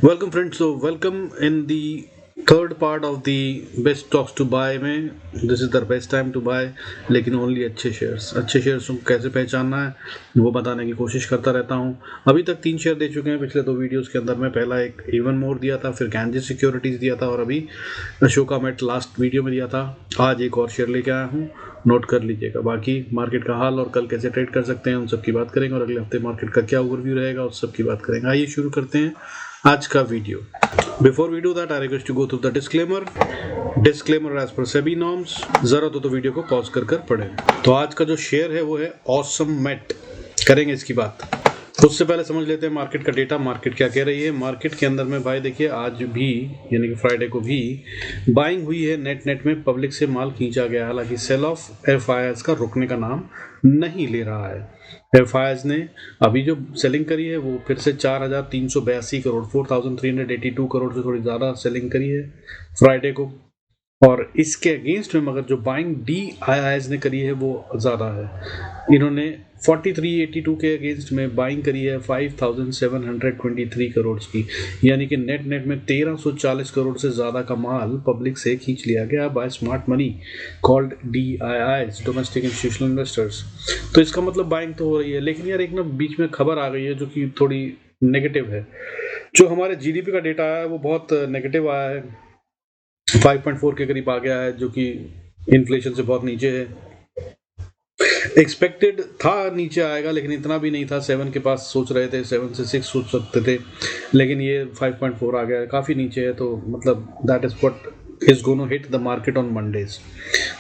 Welcome friends. so welcome in the third part of the best stocks to buy में this is the best time to buy, लेकिन only अच्छे shares को कैसे पहचानना है वो बताने की कोशिश करता रहता हूँ। अभी तक 3 शेयर दे चुके हैं पिछले 2 वीडियोस के अंदर। मैं पहला एक इवन मोर दिया था, फिर गैंजेस सिक्योरिटीज़ दिया था और अभी अशोका मेट लास्ट वीडियो में दिया था। आज एक और शेयर लेके आया हूँ, नोट कर लीजिएगा। बाकी मार्केट का हाल और कल कैसे ट्रेड कर सकते हैं उन सब की बात करेंगे और अगले हफ्ते मार्केट का क्या ओवरव्यू रहेगा उस सब की बात करेंगे। आइए शुरू करते हैं आज का video. Before we do that I request to go through the disclaimer as per SEBI norms. जरूरत हो तो वीडियो को पॉज कर पढ़ें। तो आज का जो शेयर है वो है ऑसम मेट। करेंगे इसकी बात। उससे पहले समझ लेते हैं मार्केट का डेटा, मार्केट क्या कह रही है। मार्केट के अंदर में भाई देखिए, आज भी यानी कि फ्राइडे को भी बाइंग हुई है। नेट में पब्लिक से माल खींचा गया। हालांकि सेल ऑफ एफआईआईज का रुकने का नाम नहीं ले रहा है। एफआईआईज ने अभी जो सेलिंग करी है वो फिर से 4,382 करोड़ 4,382 करोड़ से थोड़ी ज़्यादा सेलिंग करी है फ्राइडे को। और इसके अगेंस्ट में मगर जो बाइंग DIIs ने करी है वो ज़्यादा है। इन्होंने 4382 के अगेंस्ट में बाइंग करी है 5723 करोड़ की, यानी कि नेट में 1340 करोड़ से ज़्यादा का माल पब्लिक से खींच लिया गया by smart money called DIIs, domestic institutional investors. तो इसका मतलब बाइंग तो हो रही है। लेकिन यार एक ना बीच में खबर आ गई है जो कि थोड़ी नेगेटिव है। जो हमारे GDP का डेटा आया है वो बहुत नेगेटिव आया है, 5.4 के करीब आ गया है, जो कि इन्फ्लेशन से बहुत नीचे है। एक्सपेक्टेड था नीचे आएगा, लेकिन इतना भी नहीं था। 7 के पास सोच रहे थे, 7 से 6 सोच सकते थे, लेकिन ये 5.4 आ गया है, काफ़ी नीचे है। तो मतलब that is what is gonna hit the market on Mondays.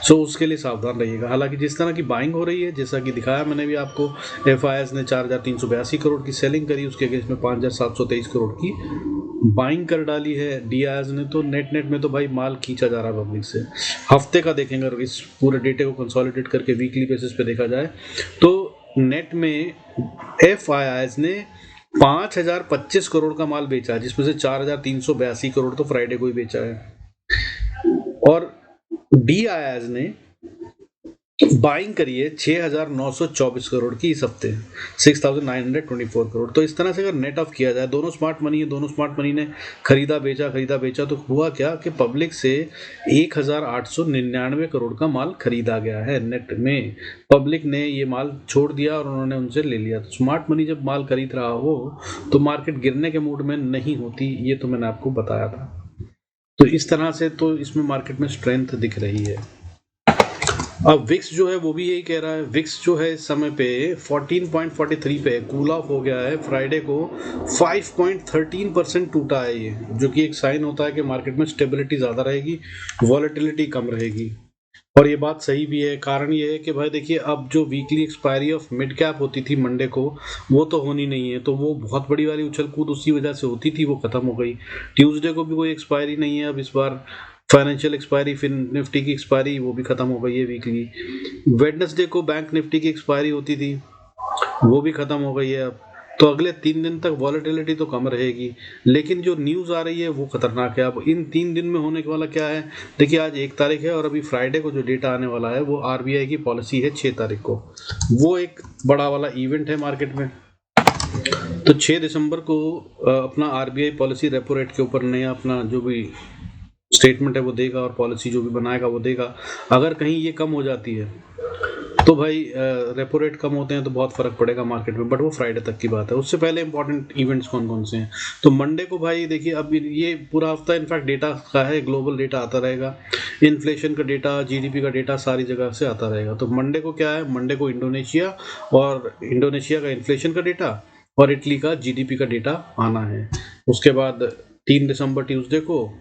So उसके लिए सावधान रहिएगा। हालांकि जिस तरह की बाइंग हो रही है, जैसा कि दिखाया मैंने भी आपको, एफआईआईज ने 4,382 करोड़ की सेलिंग करी, उसके अगेंस्ट में 5,723 करोड़ की बाइंग कर डाली है DIIs ने। तो नेट में तो भाई माल खींचा जा रहा है पब्लिक से। हफ्ते का देखेंगे अगर इस पूरे डेटे को कंसोलिडेट करके वीकली बेसिस पे देखा जाए तो नेट में एफआईआईज ने 5,025 करोड़ का माल बेचा है, जिसमें से 4,382 करोड़ तो फ्राइडे को ही बेचा है। और DIIs ने बाइंग करी है 6,924 करोड़ की इस हफ्ते, 6,924 करोड़। तो इस तरह से अगर नेट ऑफ किया जाए, दोनों स्मार्ट मनी ने खरीदा बेचा, तो हुआ क्या कि पब्लिक से 1,899 करोड़ का माल खरीदा गया है। नेट में पब्लिक ने ये माल छोड़ दिया और उन्होंने उनसे ले लिया। तो स्मार्ट मनी जब माल खरीद रहा हो तो मार्केट गिरने के मूड में नहीं होती, ये तो मैंने आपको बताया था। तो इस तरह से तो इसमें मार्केट में स्ट्रेंथ दिख रही है। अब विक्स जो है वो भी यही कह रहा है। विक्स जो है इस समय पे 14.43 पे कूल ऑफ हो गया है। फ्राइडे को 5.13% टूटा है ये, जो कि एक साइन होता है कि मार्केट में स्टेबिलिटी ज़्यादा रहेगी, वॉलेटिलिटी कम रहेगी। और ये बात सही भी है। कारण ये है कि भाई देखिए, अब जो weekly expiry of mid cap होती थी मंडे को, वो तो होनी नहीं है। तो वो बहुत बड़ी वाली उछल कूद उसी वजह से होती थी, वो खत्म हो गई। ट्यूसडे को भी कोई एक्सपायरी नहीं है अब इस बार, फाइनेंशियल एक्सपायरी, फिर निफ्टी की एक्सपायरी वो भी खत्म हो गई है वीकली। वेडनेसडे को बैंक निफ्टी की एक्सपायरी होती थी, वो भी खत्म हो गई है अब। तो अगले 3 दिन तक वॉलेटिलिटी तो कम रहेगी, लेकिन जो न्यूज़ आ रही है वो खतरनाक है। अब इन 3 दिन में होने वाला क्या है, देखिए आज 1 तारीख है और अभी फ्राइडे को जो डेटा आने वाला है वो RBI की पॉलिसी है 6 तारीख को। वो एक बड़ा वाला इवेंट है मार्केट में। तो 6 दिसंबर को अपना RBI पॉलिसी रेपो रेट के ऊपर नया अपना जो भी स्टेटमेंट है वो देगा और पॉलिसी जो भी बनाएगा वो देगा। अगर कहीं ये कम हो जाती है तो भाई रेपो रेट कम होते हैं तो बहुत फर्क पड़ेगा मार्केट में, बट वो फ्राइडे तक की बात है। उससे पहले इंपॉर्टेंट इवेंट्स कौन कौन से हैं, तो मंडे को भाई देखिए, अब ये पूरा हफ्ता इनफैक्ट डेटा का है, ग्लोबल डेटा आता रहेगा, इन्फ्लेशन का डेटा, GDP का डेटा सारी जगह से आता रहेगा। तो मंडे को क्या है, मंडे को इंडोनेशिया का इन्फ्लेशन का डेटा और इटली का GDP का डेटा आना है। उसके बाद 3 दिसंबर ट्यूसडे को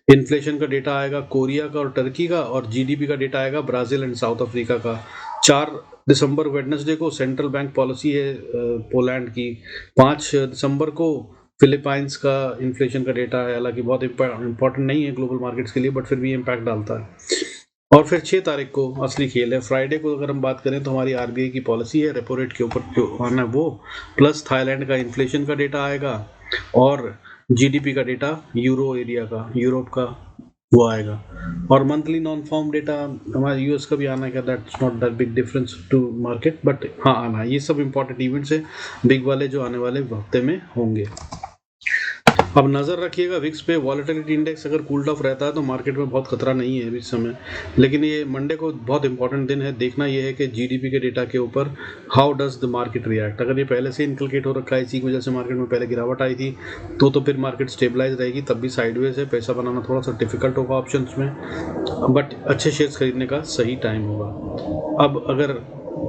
इन्फ्लेशन का डेटा आएगा कोरिया का और टर्की का, और GDP का डेटा आएगा ब्राजील एंड साउथ अफ्रीका का। 4 दिसंबर वेडनेसडे को सेंट्रल बैंक पॉलिसी है पोलैंड की। 5 दिसंबर को फिलीपाइंस का इन्फ्लेशन का डेटा है। हालांकि बहुत इंपॉर्टेंट नहीं है ग्लोबल मार्केट्स के लिए, बट फिर भी इम्पैक्ट डालता है। और फिर 6 तारीख को असली खेल है। फ्राइडे को अगर हम बात करें तो हमारी RBI की पॉलिसी है रेपो रेट के ऊपर जो आना है वो, प्लस थाईलैंड का इन्फ्लेशन का डेटा आएगा और GDP का डेटा यूरो एरिया का, यूरोप का वो आएगा। और मंथली नॉन फॉर्म डेटा हमारे US का भी आना है। That's not that big difference to market, but हाँ आना है। ये सब इंपॉर्टेंट इवेंट्स है बिग वाले जो आने वाले हफ्ते में होंगे। अब नज़र रखिएगा विक्स पे, वॉलेटिलिटी इंडेक्स अगर कूल्ड ऑफ रहता है तो मार्केट में बहुत खतरा नहीं है इस समय, लेकिन ये मंडे को बहुत इंपॉर्टेंट दिन है। देखना ये है कि जीडीपी के डेटा के ऊपर how does the market react. अगर ये पहले से इनकलकेट हो रखा है, इसी की वजह से मार्केट में पहले गिरावट आई थी, तो फिर मार्केट स्टेबलाइज रहेगी, तब भी साइडवेज है, पैसा बनाना थोड़ा सा डिफिकल्ट होगा ऑप्शंस में, बट अच्छे शेयर्स खरीदने का सही टाइम होगा। अब अगर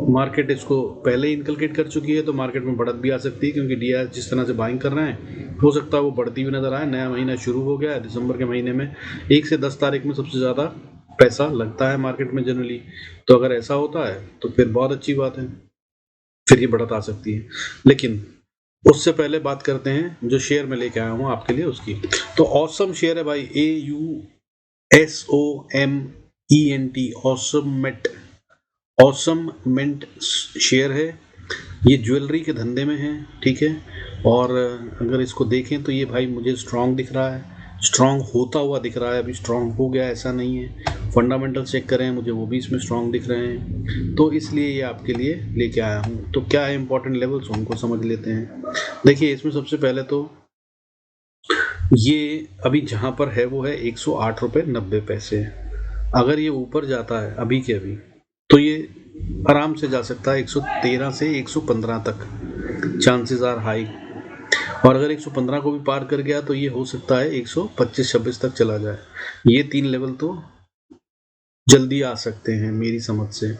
मार्केट इसको पहले इनकलकेट कर चुकी है तो मार्केट में बढ़त भी आ सकती है, क्योंकि डीआर जिस तरह से बाइंग कर रहे हैं हो सकता है वो बढ़ती हुई नजर आए। नया महीना शुरू हो गया है, दिसंबर के महीने में 1 से 10 तारीख में सबसे ज़्यादा पैसा लगता है मार्केट में जनरली, तो अगर ऐसा होता है तो फिर बहुत अच्छी बात है, फिर ये बढ़त आ सकती है। लेकिन उससे पहले बात करते हैं जो शेयर में लेके आया हूँ आपके लिए उसकी। तो ऑसम शेयर है भाई, AUSOMENT, ऑसम मेंट शेयर है। ये ज्वेलरी के धंधे में है, ठीक है। और अगर इसको देखें तो ये भाई मुझे स्ट्रांग दिख रहा है, स्ट्रांग होता हुआ दिख रहा है, अभी स्ट्रांग हो गया ऐसा नहीं है। फंडामेंटल चेक करें, मुझे वो भी इसमें स्ट्रांग दिख रहे हैं, तो इसलिए ये आपके लिए लेके आया हूँ। तो क्या है इंपॉर्टेंट लेवल्स, उनको समझ लेते हैं। देखिए इसमें सबसे पहले तो ये अभी जहाँ पर है वो है 108 रुपये 90 पैसे। अगर ये ऊपर जाता है अभी के अभी तो ये आराम से जा सकता है 113 से 115 तक, चांसेस आर हाई। और अगर 115 को भी पार कर गया तो ये हो सकता है 125-26 तक चला जाए। ये 3 लेवल तो जल्दी आ सकते हैं मेरी समझ से।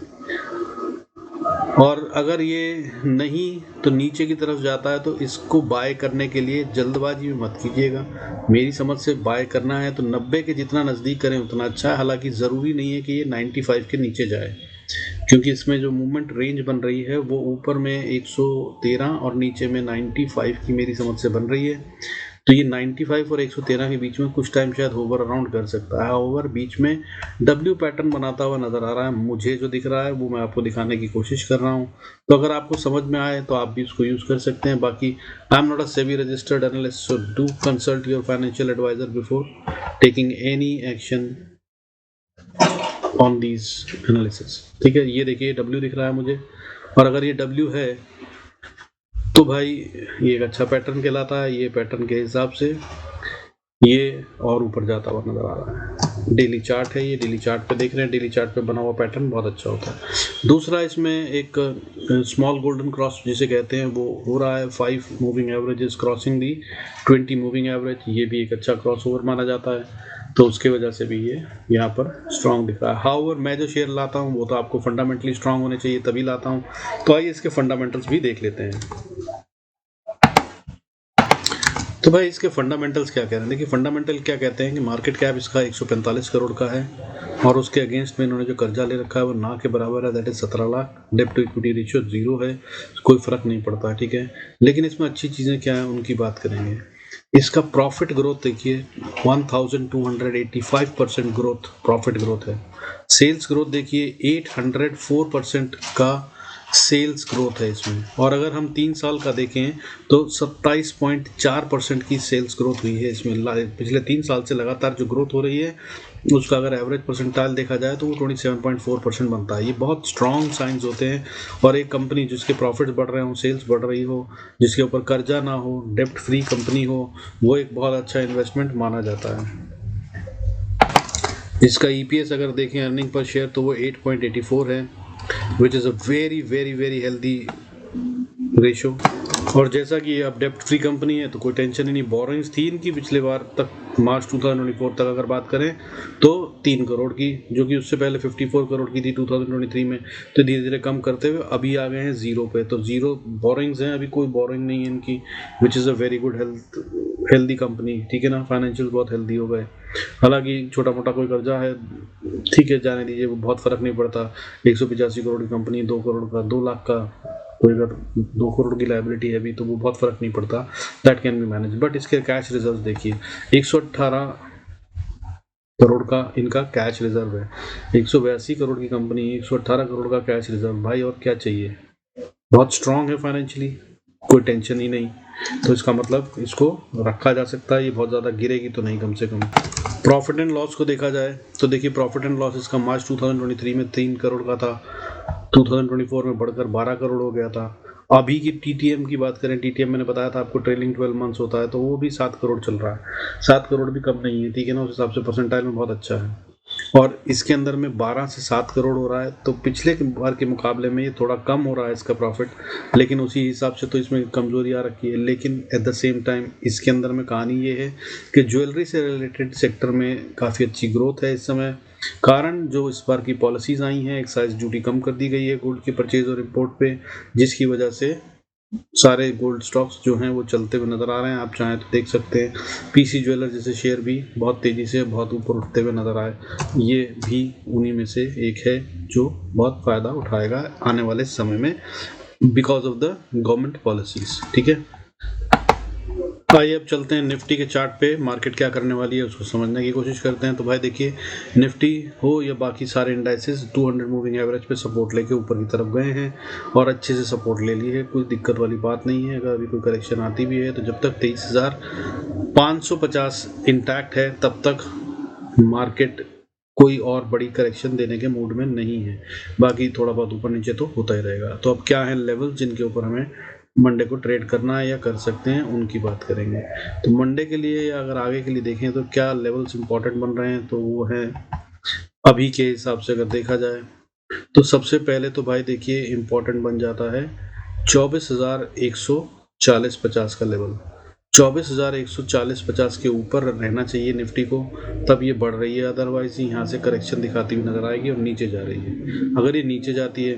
और अगर ये नहीं तो नीचे की तरफ जाता है तो इसको बाय करने के लिए जल्दबाजी में मत कीजिएगा। मेरी समझ से बाय करना है तो 90 के जितना नज़दीक करें उतना अच्छा है। हालांकि ज़रूरी नहीं है कि ये 95 के नीचे जाए, क्योंकि इसमें जो मूवमेंट रेंज बन रही है वो ऊपर में 113 और नीचे में 95 की मेरी समझ से बन रही है। तो ये 95 और 113 के बीच में कुछ टाइम शायद होवर अराउंड कर सकता है। ओवर बीच में डब्ल्यू पैटर्न बनाता हुआ नज़र आ रहा है, मुझे जो दिख रहा है वो मैं आपको दिखाने की कोशिश कर रहा हूँ। तो अगर आपको समझ में आए तो आप भी इसको यूज़ कर सकते हैं। बाकी I am not a SEBI registered analyst, so do consult your financial advisor before taking any action on these analysis, ठीक है। ये देखिए डब्ल्यू दिख रहा है मुझे, और अगर ये डब्ल्यू है तो भाई ये एक अच्छा पैटर्न कहलाता है। ये पैटर्न के हिसाब से ये और ऊपर जाता हुआ नजर आ रहा है। डेली चार्ट है, ये डेली चार्ट पे देख रहे हैं, डेली चार्ट पे बना हुआ पैटर्न बहुत अच्छा होता है। दूसरा इसमें एक स्मॉल गोल्डन क्रॉस जिसे कहते हैं वो हो रहा है। 5 मूविंग एवरेज क्रॉसिंग दी 20 मूविंग एवरेज, ये भी एक अच्छा क्रॉस ओवर माना जाता है, तो उसकी वजह से भी ये यहाँ पर स्ट्रांग दिख रहा है। हाउएवर मैं जो शेयर लाता हूँ वो तो आपको फंडामेंटली स्ट्रांग होने चाहिए तभी लाता हूँ। तो आइए इसके फंडामेंटल्स भी देख लेते हैं। तो भाई इसके फंडामेंटल्स क्या कह रहे हैं, देखिए फंडामेंटल क्या कहते हैं कि मार्केट कैप इसका 145 करोड़ का है, और उसके अगेंस्ट में इन्होंने जो कर्जा ले रखा है वो ना के बराबर है, दैट इज 17 लाख। डेब्ट टू इक्विटी रेशियो 0 है, कोई फर्क नहीं पड़ता है, ठीक है। लेकिन इसमें अच्छी चीज़ें क्या है उनकी बात करेंगे। इसका प्रॉफिट ग्रोथ देखिए 1285% ग्रोथ, प्रॉफिट ग्रोथ है। सेल्स ग्रोथ देखिए 804% का सेल्स ग्रोथ है इसमें। और अगर हम 3 साल का देखें तो 27.4% की सेल्स ग्रोथ हुई है इसमें। पिछले 3 साल से लगातार जो ग्रोथ हो रही है उसका अगर एवरेज परसेंटाइल देखा जाए तो वो 27.4% बनता है। ये बहुत स्ट्रॉन्ग साइंस होते हैं। और एक कंपनी जिसके प्रॉफिट्स बढ़ रहे हो, सेल्स बढ़ रही हो, जिसके ऊपर कर्जा ना हो, डेप्ट फ्री कंपनी हो, वो एक बहुत अच्छा इन्वेस्टमेंट माना जाता है। इसका ईपीएस अगर देखें, अर्निंग पर शेयर, तो वो 8.84 है, which is a very very very healthy ratio. और जैसा कि अब डेप्ट फ्री कंपनी है तो कोई टेंशन ही नहीं। बोरोइंग्स थी इनकी पिछले बार तक, मार्च 2024 तक अगर बात करें तो 3 करोड़ की, जो कि उससे पहले 54 करोड़ की थी 2023 में। तो धीरे धीरे कम करते हुए अभी आ गए हैं 0 पे, तो 0 बोरोइंग्स हैं, अभी कोई बोरोइंग नहीं है इनकी, which is a very good healthy company, ठीक है ना। फाइनेंशियल बहुत हेल्दी हो गए। हालांकि छोटा मोटा कोई कर्जा है, ठीक है, जाने दीजिए, वो बहुत फर्क नहीं पड़ता। 185 करोड़ की कंपनी, 2 करोड़ का, 2 लाख का कोई अगर 2 करोड़ की लायबिलिटी है अभी, तो वो बहुत फर्क नहीं पड़ता, that can be manage. But इसके कैश रिजर्व देखिए 118 करोड़ का इनका कैश रिजर्व है। 182 करोड़ की कंपनी, 118 करोड़ का कैश रिजर्व, भाई और क्या चाहिए। बहुत स्ट्रांग है फाइनेंशियली, कोई टेंशन ही नहीं। तो इसका मतलब इसको रखा जा सकता है, ये बहुत ज़्यादा गिरेगी तो नहीं, कम से कम। प्रॉफिट एंड लॉस को देखा जाए तो देखिए प्रॉफिट एंड लॉस इसका मार्च 2023 में 3 करोड़ का था, 2024 में बढ़कर 12 करोड़ हो गया था। अभी की टीटीएम की बात करें, टीटीएम मैंने बताया था आपको ट्रेलिंग 12 मंथ्स होता है, तो वो भी 7 करोड़ चल रहा है। 7 करोड़ भी कम नहीं है, ठीक है ना, उस हिसाब से परसेंटाइल में बहुत अच्छा है। और इसके अंदर में 12 से 7 करोड़ हो रहा है, तो पिछले बार के मुकाबले में ये थोड़ा कम हो रहा है इसका प्रॉफिट, लेकिन उसी हिसाब से तो इसमें कमजोरी आ रखी है। लेकिन एट द सेम टाइम इसके अंदर में कहानी ये है कि ज्वेलरी से रिलेटेड सेक्टर में काफ़ी अच्छी ग्रोथ है इस समय। कारण जो इस बार की पॉलिसीज आई हैं, एक्साइज ड्यूटी कम कर दी गई है गोल्ड की परचेज और इम्पोर्ट पे, जिसकी वजह से सारे गोल्ड स्टॉक्स जो हैं वो चलते हुए नज़र आ रहे हैं। आप चाहें तो देख सकते हैं पीसी ज्वेलर जैसे शेयर भी बहुत तेज़ी से बहुत ऊपर उठते हुए नज़र आए, ये भी उन्हीं में से एक है जो बहुत फ़ायदा उठाएगा आने वाले समय में because of the government policies. ठीक है, आइए अब चलते हैं निफ्टी के चार्ट पे, मार्केट क्या करने वाली है उसको समझने की कोशिश करते हैं। तो भाई देखिए, निफ्टी हो या बाकी सारे इंडाइसेस 200 मूविंग एवरेज पे सपोर्ट लेके ऊपर की तरफ गए हैं और अच्छे से सपोर्ट ले ली है, कोई दिक्कत वाली बात नहीं है। अगर अभी कोई करेक्शन आती भी है तो जब तक 23,550 इंटैक्ट है तब तक मार्केट कोई और बड़ी करेक्शन देने के मूड में नहीं है। बाकी थोड़ा बहुत ऊपर नीचे तो होता ही रहेगा। तो अब क्या है लेवल जिनके ऊपर हमें मंडे को ट्रेड करना है या कर सकते हैं, उनकी बात करेंगे। तो मंडे के लिए या अगर आगे के लिए देखें तो क्या लेवल्स इंपॉर्टेंट बन रहे हैं, तो वो है अभी के हिसाब से अगर देखा जाए तो सबसे पहले तो भाई देखिए इंपॉर्टेंट बन जाता है 24,140-50 का लेवल। 24,140-50 के ऊपर रहना चाहिए निफ्टी को, तब ये बढ़ रही है, अदरवाइज यहाँ से करेक्शन दिखाती हुई नजर आएगी और नीचे जा रही है। अगर ये नीचे जाती है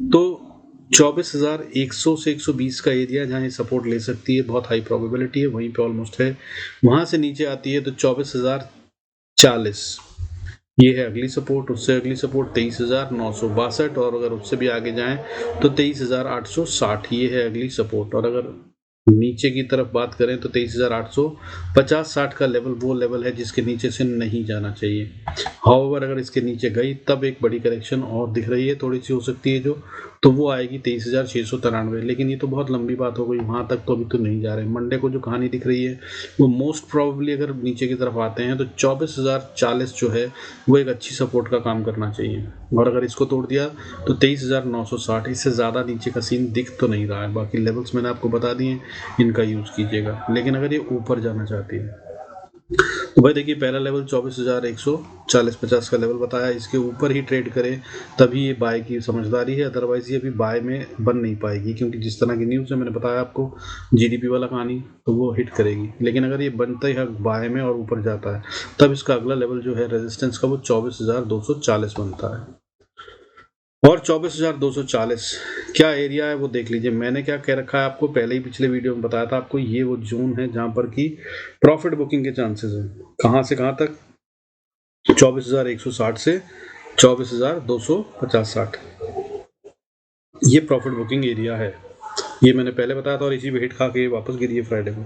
तो 24,100 से 120 का एरिया जहाँ ये सपोर्ट ले सकती है, बहुत हाई प्रोबेबिलिटी है, वहीं पे ऑलमोस्ट है। वहाँ से नीचे आती है तो 24,040 ये है अगली सपोर्ट। उससे अगली सपोर्ट 23,962 और अगर उससे भी आगे जाएं तो 23,860 ये है अगली सपोर्ट। और अगर नीचे की तरफ बात करें तो 23,850-60 का लेवल वो लेवल है जिसके नीचे से नहीं जाना चाहिए। हाउएवर अगर इसके नीचे गई तब एक बड़ी करेक्शन और दिख रही है, थोड़ी सी हो सकती है जो, तो वो आएगी 23,693। लेकिन ये तो बहुत लंबी बात हो गई, वहाँ तक तो अभी तो नहीं जा रहे। मंडे को जो कहानी दिख रही है वो मोस्ट प्रोबेबली अगर नीचे की तरफ आते हैं तो 24,040 जो है वो एक अच्छी सपोर्ट का काम करना चाहिए। और अगर इसको तोड़ दिया तो 23,960, इससे ज़्यादा नीचे का सीन दिख तो नहीं रहा है। बाकी लेवल्स मैंने आपको बता दिए, इनका यूज़ कीजिएगा। लेकिन अगर ये ऊपर जाना चाहती है तो भाई देखिए, पहला लेवल 24,140-50 का लेवल बताया, इसके ऊपर ही ट्रेड करें तभी ये बाय की समझदारी है, अदरवाइज ये अभी बाय में बन नहीं पाएगी, क्योंकि जिस तरह की न्यूज़ है मैंने बताया आपको जीडीपी वाला कहानी, तो वो हिट करेगी। लेकिन अगर ये बनता ही बाय में और ऊपर जाता है तब इसका अगला लेवल जो है रेजिस्टेंस का वो 24,240 बनता है। और 24,240 क्या एरिया है वो देख लीजिए। मैंने क्या कह रखा है आपको, पहले ही पिछले वीडियो में बताया था आपको, ये वो जोन है जहां पर की प्रॉफिट बुकिंग के चांसेस हैं। कहां से कहां तक? 24,160 से 24,250-60 ये प्रॉफिट बुकिंग एरिया है। ये मैंने पहले बताया था और इसी पे हिट खा के वापस गिरी है फ्राइडे को।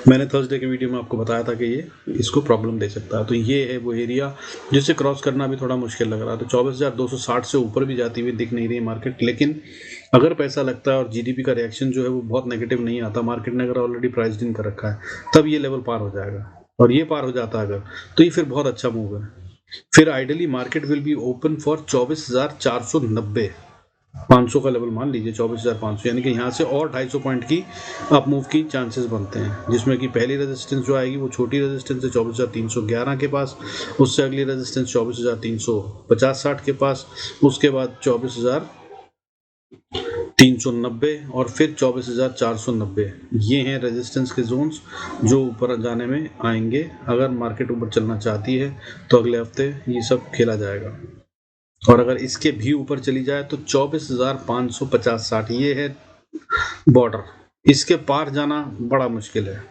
मैंने थर्सडे के वीडियो में आपको बताया था कि ये इसको प्रॉब्लम दे सकता है। तो ये है वो एरिया जिसे क्रॉस करना भी थोड़ा मुश्किल लग रहा है। तो 24,260 से ऊपर भी जाती हुई दिख नहीं रही है मार्केट। लेकिन अगर पैसा लगता है और जीडीपी का रिएक्शन जो है वो बहुत नेगेटिव नहीं आता, मार्केट ने अगर ऑलरेडी प्राइस इन कर रखा है, तब ये लेवल पार हो जाएगा। और ये पार हो जाता है अगर, तो ये फिर बहुत अच्छा मूव है। फिर ideally market will be open for 24,490, 500 का लेवल मान लीजिए 24,500, यानी कि यहाँ से और 250 पॉइंट की अप मूव की चांसेस बनते हैं, जिसमें कि पहली रेजिस्टेंस जो आएगी वो छोटी रेजिस्टेंस है 24,311 के पास, उससे अगली रेजिस्टेंस 24,350-60 के पास, उसके बाद 24,390 और फिर 24,490। ये हैं रेजिस्टेंस के जोन्स जो ऊपर जाने में आएंगे। अगर मार्केट ऊपर चलना चाहती है तो अगले हफ्ते ये सब खेला जाएगा। और अगर इसके भी ऊपर चली जाए तो 24,550-60 ये है बॉर्डर। इसके पार जाना बड़ा मुश्किल है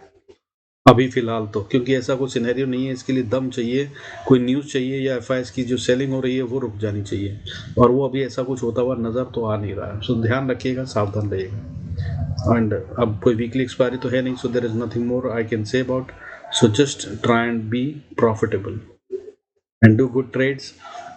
अभी फिलहाल तो, क्योंकि ऐसा कोई सिनेरियो नहीं है। इसके लिए दम चाहिए, कोई न्यूज़ चाहिए या एफआईएस की जो सेलिंग हो रही है वो रुक जानी चाहिए, और वो अभी ऐसा कुछ होता हुआ नज़र तो आ नहीं रहा है। सो ध्यान रखिएगा, सावधान रहिएगा। एंड अब कोई वीकली एक्सपायरी तो है नहीं, so there is nothing more I can say about. So just try and be profitable and do good trades,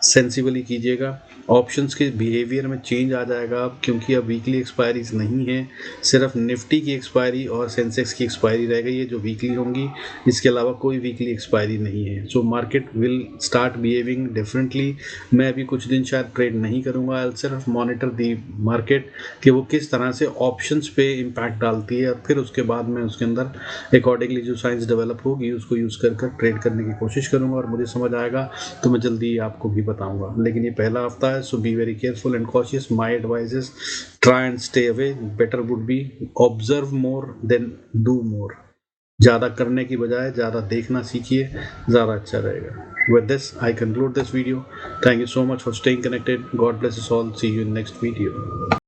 sensibly कीजिएगा। ऑप्शंस के बिहेवियर में चेंज आ जाएगा अब, क्योंकि अब वीकली एक्सपायरीज नहीं है, सिर्फ निफ्टी की एक्सपायरी और सेंसेक्स की एक्सपायरी रह गई है जो वीकली होंगी, इसके अलावा कोई वीकली एक्सपायरी नहीं है। So market will start behaving differently. मैं अभी कुछ दिन शायद ट्रेड नहीं करूँगा, आई सिर्फ मॉनिटर दी मार्केट कि वो किस तरह से ऑप्शंस पे इम्पैक्ट डालती है, और फिर उसके बाद मैं उसके अंदर अकॉर्डिंगली जो साइंस डेवलप होगी उसको यूज़ कर ट्रेड करने की कोशिश करूँगा, और मुझे समझ आएगा तो मैं जल्दी आपको भी बताऊंगा। लेकिन ये पहला हफ्ता है, so be very careful and cautious. My advice is try and stay away. Better would be observe more than do more. ज़्यादा करने की बजाय ज़्यादा देखना सीखिए, ज़्यादा अच्छा रहेगा। With this, I conclude this video. Thank you so much for staying connected. God bless us all. See you in next video.